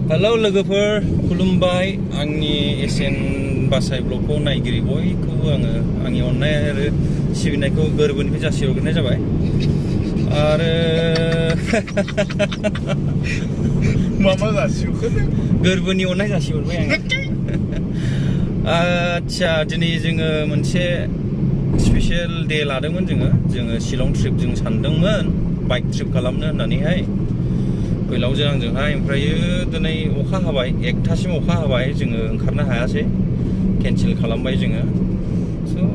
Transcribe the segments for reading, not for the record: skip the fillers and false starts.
Hello लोगोफोर खुलुमबाय आंनि एसएन बासाइ ब्लगखौ नायगिरि बयखौबो आङो आंनि अननाय आरो सिबिनायखौ गोरबोनिफ्राय जासिहरग्रोनाय जाबाय आरो मामा जासिहरखो गोरबोनि अननाय जासिहरबाय आङो आच्छा दिनै जोङो मोनसे स्पेशल डे लादोंमोन जोङो शिलं ट्रिप जों सानदोंमोन बाइक ट्रिप खालामनो होननानैहाय फैलावजों आंजोंहाय ओमफ्रायो दिनै अखा हाबाय एकथासिम अखा हाबाय जोङो ओंखारनो हायासै केनसेल खालामबाय जोङो स'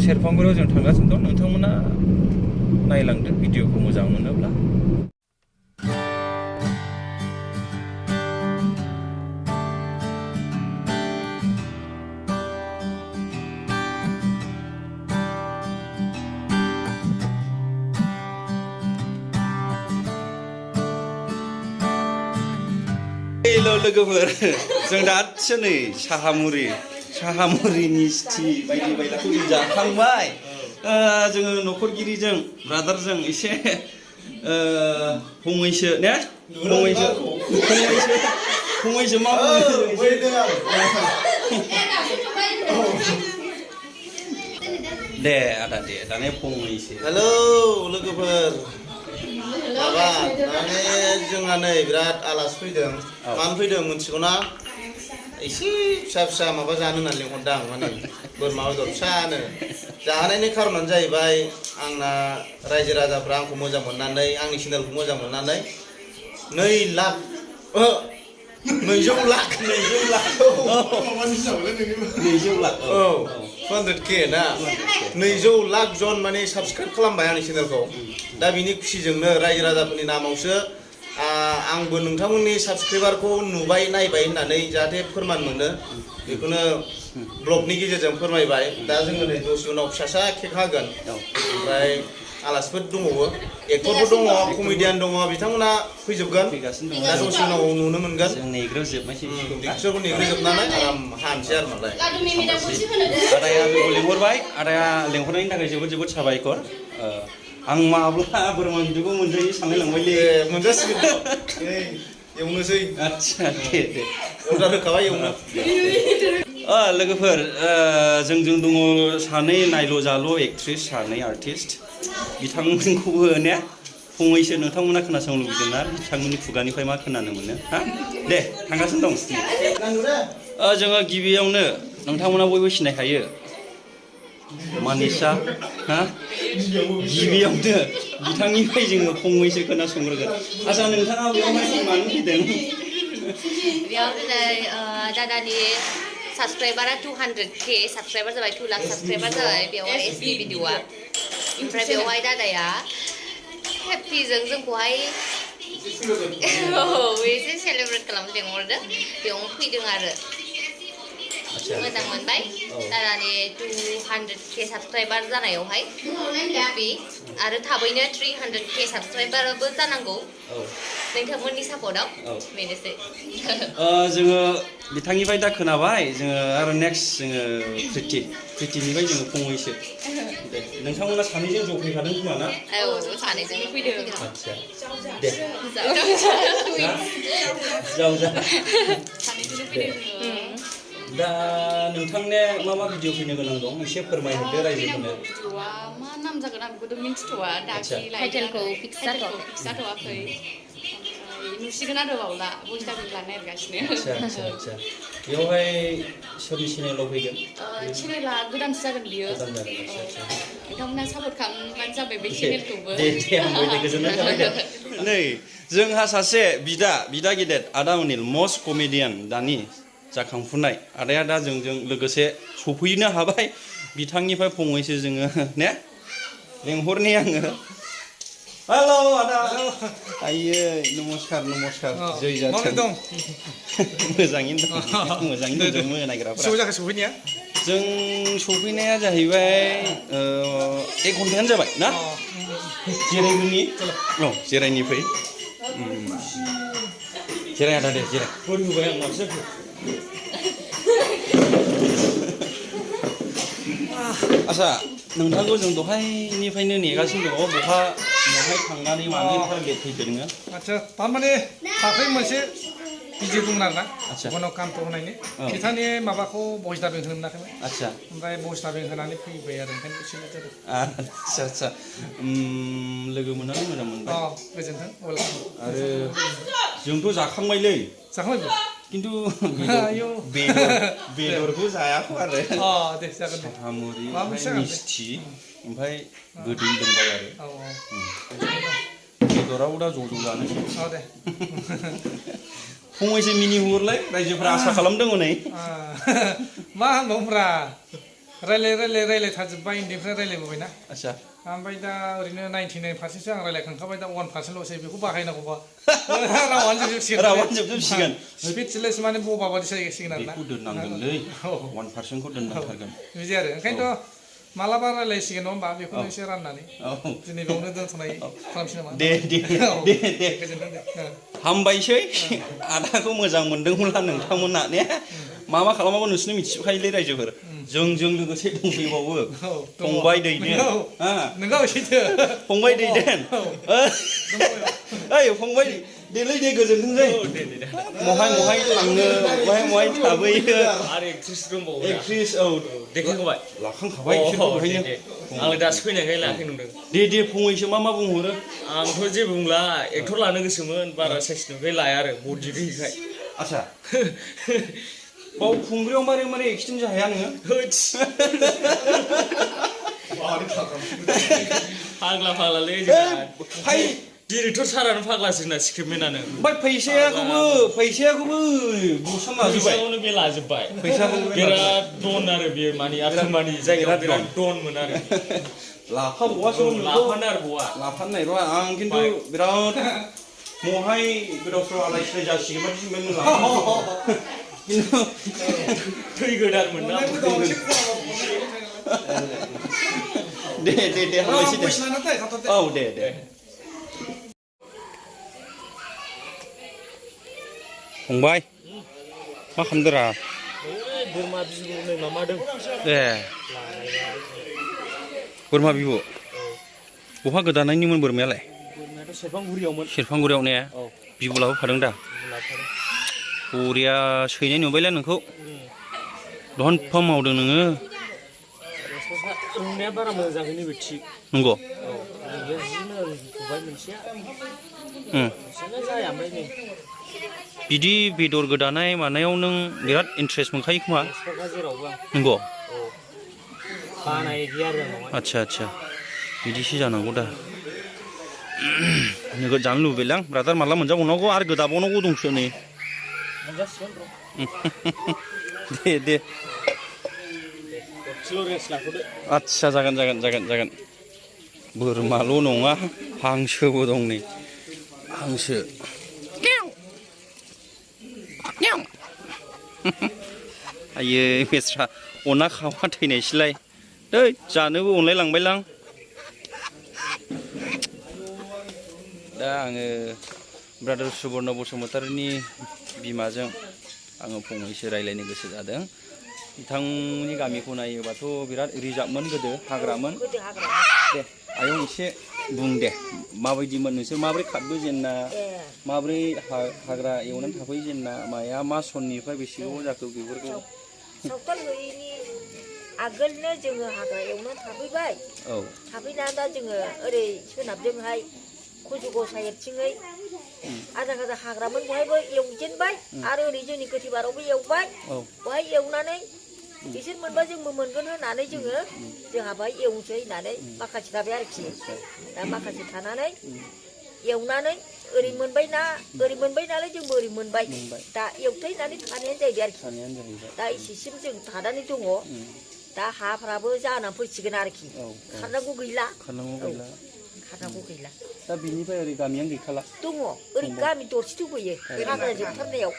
सेरफांगुरियाव जों थांगासिनो दं नोंथांमोना नायलांदो भिडिअखौ मोजां मोनोब्ला हेल' लोगोफोर जों दासो नै साहा मुरिनि सिथि बायदि बायलाखौ जों जाखांबाय जोङो न'खरगिरिजों ब्रादारजों एसे फंनैसो ने फंनैसो मा दे आदा दे दाने फंनैसो हेलौ लोगोफोर माबा माने जोंहा नै बिराद आलासि फैदों मानो फैदों मिथिगौना एसे फिसा माबा जानो होननानै लिंहरदां माने बोरमा बेदर फिसानो जाहोनायनि खारनानो जाहैबाय आंना रायजो राजाफ्रा आंखौ मोजां मोननानै आंनि चेनेलखौ मोजां मोननानै 2 लाख 200 लाख 200k ना 200 लाख जन माने साबसक्राइब खालामबाय आंनि चेनेलखौ दा बिनि खुसिजोंनो रायजो राजाफोरनि नामावसो आंबो नोंथांमोननि साबसक्राइबारखौ नुबाय नायबाय होननानै जाहाथे फोरमान मोनो बेखौनो ब्लगनि गेजेरजों फोरमायबाय दा जोङो नै दसे उनाव फिसासा केक हागोन ओमफ्राय आलासिफोर दंबावो एक्टरफोर दङ कमेडियान दङ बिथांमोना फैजोबगोन दा दसे उनाव नुनो मोनगोन जों नेग्रोजोबनायसै बिसोरखौ नेग्रोजोबनानै आराम हानोसै आरो मालाय आदाया जोंखौ लिंहरबाय आदाया लिंहरनायनि थाखाय जोबोद साबायखर आं माब्ला बोरमा बिदैखौ मोनजायो सानलायलांबायलै मोनजासिगोन एवनोसै आच्छा दे अर्डार होखाबाय एवनो लोगोफोर जोंजों दङ सानै नायल' जाल' एक्ट्रिस सानै आर्टिस्ट बिथांमोनखौबो ने फंनैसो नोंथांमोना खोनासंनो लुबैदों ना बिथांमोननि खुगानिफ्राय मा खोनानो मोनो हा दे थांगासिनो दं जोङो गिबियावनो नोंथांमोना बयबो सिनायखायो मानिसा हा गिबियावनो बिथांनिफ्राय जोङो फंनैसो खोनासंग्रोगोन आच्छा नोंथाङा बेयावहाय मानो फैदों बेयाव दिनै दादानि साबसक्राइबारा 200k साबसक्राइबार जाबाय 2 लाख साबसक्राइबार जाबाय बेवहाय एसपि भिडिअआ ओमफ्राय बेवहाय दादाया हेप्पिजों जोंखौहाय एसे सेलेब्रेट खालामनो लिंहरदों बेयावनो फैदों आरो मोजां मोनबाय दादानि 200k साबसक्राइबार जानायावहाय हेप्पि आरो थाबैनो 300k साबसक्राइबारबो जानांगौ नोंथांमोननि सापर्टआव बेनोसै जोङो बिथांनिफ्राय दा खोनाबाय जोङो आरो नेक्स्ट जोङो प्रिटिनिफ्राय जोङो फंनैसो दे नोंथांमोना सानैजों ज' फैखादों खोमा ना औ सानैजों फैदों आच्छा दे जावजा सानैजों फैदों दा नोंथांने मा भिडिअ फैनो गोनां दं एसे फोरमायहरदो रायजोफोरनो भिडिअआ मा नाम जागोन आं बेखौथ' मिन्थिथ'वा टाइटेलखौ फिक्स जाथ'वाखै नुसिगोन आरो बावला बयसटाबो लानो नागिरगासिनो आच्छा बेवहाय सोरनि चेनेलाव फैगोन चेनेला गोदानसो जागोन बियो नोंथांमोना सापर्ट खालामबानो जाबाय बे चेनेलखौबो दे आंबो दे गोजोननाय थाबाय दे नै जोंहा सासे बिदा गेदेर आदा अनिल मस्ट कमेडियान दानि जाखांफुनाय आदाया दा जोंजों लोगोसे सफैनो हाबाय बिथांनिफ्राय फंनैसो जोङो ने लेंहरनि आङो हेल' आदा आयै नमस्कार जय जाथों मोजाङैनो दं नायग्राफ्रा सफैनाया जों सफैनाया जाहैबाय 1 घन्टायानो जाबाय ना जिरायनि फै जिराय आदा दे जिराय होबाय आं माथो आच्छा नोंथांखौ जों दहायनिफ्रायनो नेगासिनो दङ बहाय थांनानै मानो टारगेट फैखो नोङो आच्छा थारमाने दाख्लै मोनसे बिदि बुंनो आरोना आदसा। गुबुनाव कामथ' होनायनि औ। बिथांनि माबाखौ भइस दाबिं होनो मोनाखैमोन आदसा ओमफ्राय भइस दाबिं होनानै फैबाय आरो ओंखायनो सिलेक्ट जादों आदसा आदसा लोगो मोननानै मोजां मोनबाय गोजोन्थों वेलकाम आरो जोंथ' जाखांबायलै जाखांबायबो खिन्थु आयौ। बेदरखौ जायाखै आरो दे जागोन दे साहामुरि माबा मोनसे ओमफ्राय जागोन दे। मिस्थि ओमफ्राय गोदै लोंबाय आरो औ बेदराव दा ज' ज' जानोसै औ दे फंनैसो मिनि हरलाय रायजोफ्रा आसा खालामदों हनै मा होनबावोब्रा रायलायथारजोब्बाय उन्दैनिफ्राय रायलायबोबायना आदसा ओमफ्राय दा ओरैनो 99% आं रायलायखांखाबाय दा 1%ल'सै बेखौ बाहायनांगौबा रावानो जोबजोबसिगोन रावानो जोबजोबसिगोन स्पिचलेस माने बबा बादि जाहैसिगोन आरोना बेखौ दोननांगोनलै 1%खौ दोननांथारगोन बिदि आरो ओंखायनोथ' मालाबा रायलायसिगोन नङा होमबा बेखौनो एसे राननानै औ दिनै बेयावनो दोनथ'नाय खालामसै नामा दे गोजोनथों दे हामबायसै आदाखौ मोजां मोनदोंमोनला नोंथांमोना ने मा खालामाबो नोंसोरनो मिथिजोबखायोलै रायजोफोर जोंजों लोगोसे दंफैबावो फंबाय दैदेन नोंगौ सैथो फंबाय दैदेन ओइ फंबाय देलै दे गोजोनथोंसै महाय थाङो महाय थाबोयो आरो एक्ट्रिस दंबावो एक्ट्रिस औ देखायखांबाय लाखांखाबाय बिसोरखौ बेहायनो आंलाय दासो फैनायखाय लायाखै नंदों दे फंनैसो मा बुंहरो आंथ' जेबो बुंला एक्टर लानो गोसोमोन बारा साइस नुखाय लाया आरो बडि गैयिखाय आच्छा बावखुंग्रियाव मारै एक्सिडेन्ट जाहैया नोङो फाग्लालै फाय डिरेक्टर सारानो फाग्लासो जोंना स्क्रिप्टमेनानो ओमफ्राय फैसायाखौबो बुसोम लाजोब्बाय फैसाखौनो बे लाजोब्बाय फैसाखौबो बिराद दन आरो बेयो मानि आथोमानि जायगायाव बिराद दनमोन आरो लाफाबावासो लाफानो आरो बवा लाफानो नागिरबा आं खिन्थु बिराद महाय गोदाव सोराव आलाय सिलाय जासिगोन बादि मोनबायमोन खिन्थु थै गोदानमोन ना दे हामबायसै दे औ दे फंबाय मा खालामदोंरा बोरमा बिबु नै मामादों ए बोरमा बिबु बहा गोदानायनिमोन बोरमायालाय बोरमायाथ' सेरफांगुरियावमोन सेरफांगुरियाव ने बिबु लाबोफादों दा बरिया सैनाय नुबायलै नोंखौ दहन फर्म मावदों नोङो नोंनाया बारा मोजां जायाखै नैबे थिग नंगौ जिनो फुबाय मोनसेया मोनसेयानो जाया ओमफ्राय नै बिदि बेदर गोदानाय मानायाव नों बिराद इन्ट्रेस्ट मोनखायो खोमा जेरावबो नंगौ बानाय गैया आरो आंनाव आच्छा बिदिसो जानांगौ दा नोगोद जानो लुबैलां ब्रादार माला मोनजाबावनांगौ आरो गोदाबावनांगौ दंसो नै मोनजासिगोन दे रेस्ट लाथ'दो आच्छा जागोन बोरमाल' नङा हांसोबो दं नै हांसो आयै मेस्रा अना खावा थैनायसैलाय दै जानोबो अनलायलांबायलां दा आङो ब्रादार सुबर्ण बसुमतारीनि बिमाजों आङो फंनैसो रायलायनो गोसो जादों बिथांनि गामिखौ नायोबाथ' बिराद रिजार्भमोन गोदो हाग्रामोन दे आयं एसे बुं दे माबायदिमोन नोंसोर माबोरै खारबोजेनना माबोरै हाग्रा एवनानै थाफैजेनना माया मा सननिफ्राय बेसे गोबाव जाखो बेफोरखौ सावथाल गैयिनि आगोलनो जोङो हाग्रा एवनानै थाफैबाय थाफैनानै दा जोङो ओरै सोनाबजोंहाय कुजुगाव साइडथिङै आधा हाग्रामोन बहायबो एवजेनबाय आरो ओरै जोंनि गोथैबारावबो एवबाय बहाय एवनानै बिसोर मोनबा जोंबो मोनगोन होननानै जोंहा बाहाय एवनोसै होननानै माखासे थाबाय आरोखि दा माखासे थानानै एवनानै ओरै मोनबाय नालाय जोंबो ओरै मोनबाय दा एवथायनानै थानायानो जाहैबाय आरोखि दा इसेसिम जों थानानै दङ दा हाफ्राबो जानानै फैसिगोन आरोखि खारनांगौ गैला दा बिनिफ्राय ओरै गामियानो गैखाला दङ ओरै गामि दरसे दंबोयो हाग्रा जोबथारनायाव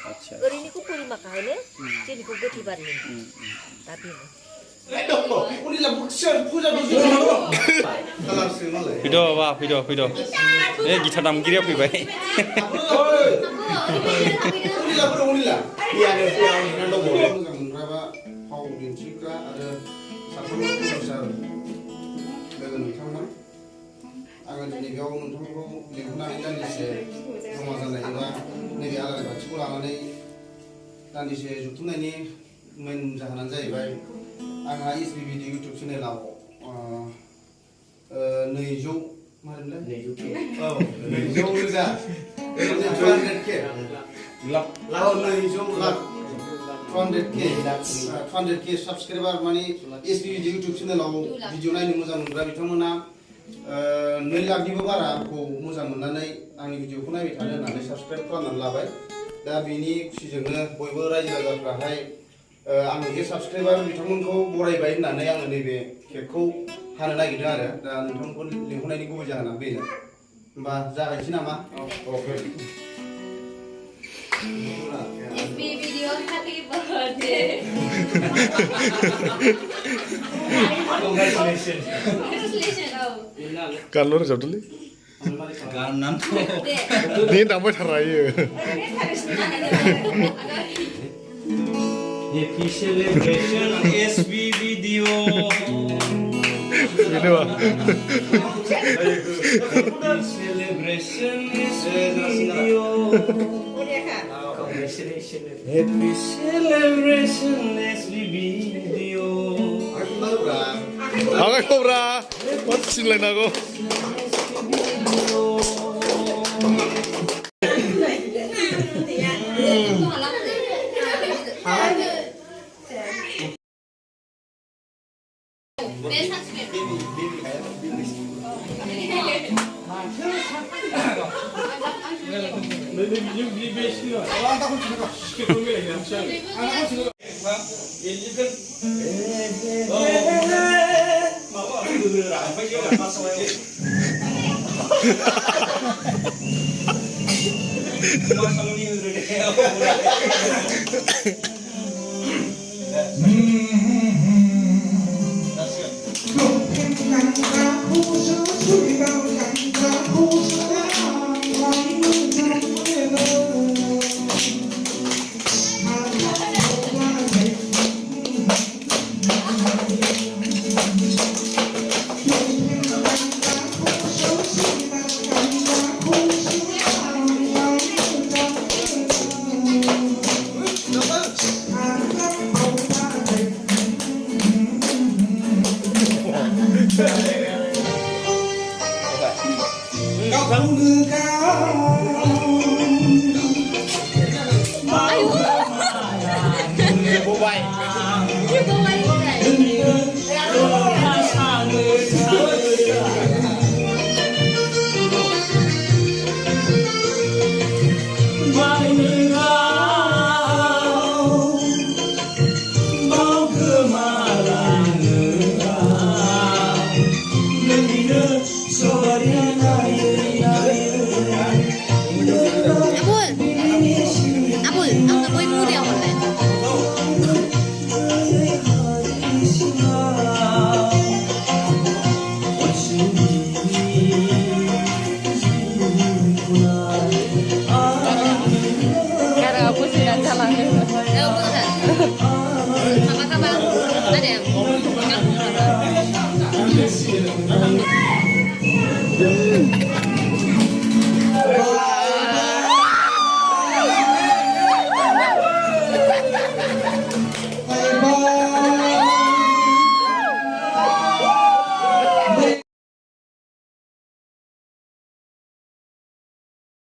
ओरैनिखौ बोरिमाखा होनो जोंनिखौ गोथैबारि होनो दा बेनो फैद' ए गिटार दामगिरिया फैबाय फाव दिन्थिग्रा आरो साफ्रोमबो प्रडिउसार लोगो नोंथांमोन आङो दिनै बेयाव नोंथांमोनखौ लिंहरनानै दान्दिसे जमा जानाय एबा नैबे आलारि बाथिखौ लानानै दान्दिसे जुथुमनायनि मेन जाहोनानो जाहैबाय आंहा SBBD इउटुब चेनेलाव 200 मा होनोमोनलाय 200K औ 200 रोजा 200K लाख 200K साबस्क्राइबार माने SBBD इउटुब चेनेलाव भिडिअ नायनो मोजां मोनग्रा बिथांमोना 2 लाखनिबो बाराखौ मोजां मोननानै आंनि भिडिअखौ नायबाय थानो होननानै साबस्क्राइब खालामनानै लाबाय दा बिनि खुसिजोंनो बयबो रायजो राजाफ्राहाय आं जे साबस्क्राइबार बिथांमोनखौ बरायबाय होननानै आङो नैबे केकखौ हानो नागिरदों आरो दा नोंथांमोनखौ लिंहरनायनि गुबै जाहोना बेनो होमबा जागायनोसै नामा अके SB video happy birthday. Congratulations. Congratulations. Oh. गानल' रोजाबदोंलै गाननानैथ' नि दामबाय थारायो Happy celebration SB video. बेनोबा Happy celebration SB video. Happy celebration SB video. आगाय खब्रा मा सिनलायनांगौ Ampun.